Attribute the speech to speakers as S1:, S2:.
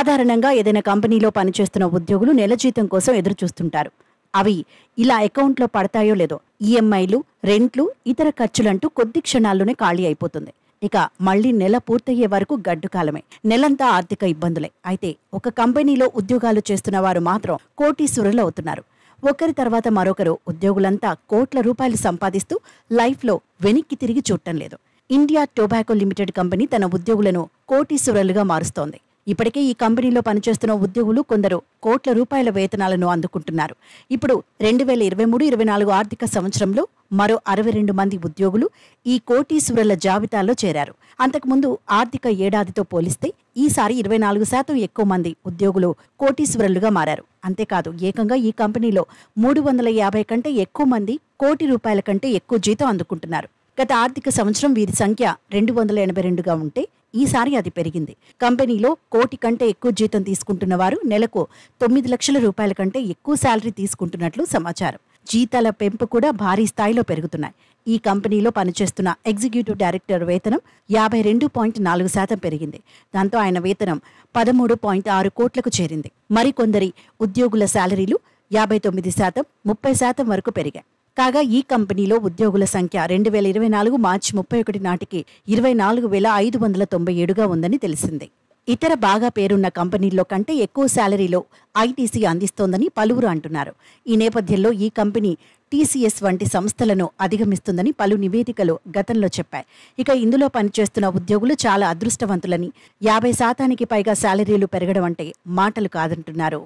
S1: సాధారణంగా ఏదైనా కంపెనీలో పనిచేస్తున్న ఉద్యోగులు నెల జీతం కోసం ఎదురు చూస్తుంటారు. అవి ఇలా అకౌంట్లో పడతాయో లేదో. ఈఎంఐలు, రెంట్లు, ఇతర ఖర్చులంటూ కొద్ది క్షణాల్లోనే ఖాళీ అయిపోతుంది. ఇక మళ్లీ నెల పూర్తయ్యే వరకు గడ్డు కాలమే. నెలంతా ఆర్థిక ఇబ్బందులే. అయితే ఒక కంపెనీలో ఉద్యోగాలు చేస్తున్న వారు మాత్రం కోటీశ్వరులు అవుతున్నారు. ఒకరి తర్వాత మరొకరు ఉద్యోగులంతా కోట్ల రూపాయలు సంపాదిస్తూ లైఫ్లో వెనక్కి తిరిగి చూడటం లేదు. ఇండియా టొబాకో లిమిటెడ్ కంపెనీ తన ఉద్యోగులను కోటీశ్వరులుగా మారుస్తోంది. ఇప్పటికే ఈ కంపెనీలో పనిచేస్తున్న ఉద్యోగులు కొందరు కోట్ల రూపాయల వేతనాలను అందుకుంటున్నారు. ఇప్పుడు 2023-24 ఆర్థిక సంవత్సరంలో మరో 62 మంది ఉద్యోగులు ఈ కోటీశ్వరుల జాబితాలో చేరారు. అంతకుముందు ఆర్థిక ఏడాదితో పోలిస్తే ఈసారి 24% ఎక్కువ మంది ఉద్యోగులు కోటీశ్వరులుగా మారారు. అంతేకాదు, ఏకంగా ఈ కంపెనీలో 350 కంటే ఎక్కువ మంది కోటి రూపాయల కంటే ఎక్కువ జీతం అందుకుంటున్నారు. గత ఆర్థిక సంవత్సరం వీరి సంఖ్య 282గా ఉంటే ఈసారి అది పెరిగింది. కంపెనీలో కోటి కంటే ఎక్కువ జీతం తీసుకుంటున్న వారు నెలకు 9 లక్షల రూపాయల కంటే ఎక్కువ శాలరీ తీసుకుంటున్నట్లు సమాచారం. జీతాల పెంపు కూడా భారీ స్థాయిలో పెరుగుతున్నాయి. ఈ కంపెనీలో పనిచేస్తున్న ఎగ్జిక్యూటివ్ డైరెక్టర్ వేతనం 52.4% పెరిగింది. దాంతో ఆయన వేతనం 13.6 కోట్లకు చేరింది. మరికొందరి ఉద్యోగుల శాలరీలు 59%, 30% వరకు పెరిగాయి. కాగా ఈ కంపెనీలో ఉద్యోగుల సంఖ్య 2024 మార్చి 31 నాటికి 24,597గా ఉందని తెలిసింది. ఇతర బాగా పేరున్న కంపెనీల్లో కంటే ఎక్కువ శాలరీలో ఐటీసీ అందిస్తోందని పలువురు అంటున్నారు. ఈ నేపథ్యంలో ఈ కంపెనీ టీసీఎస్ వంటి సంస్థలను అధిగమిస్తుందని పలు నివేదికలు గతంలో చెప్పాయి. ఇక ఇందులో పనిచేస్తున్న ఉద్యోగులు చాలా అదృష్టవంతులని, 50%కి పైగా శాలరీలు పెరగడం అంటే మాటలు కాదంటున్నారు.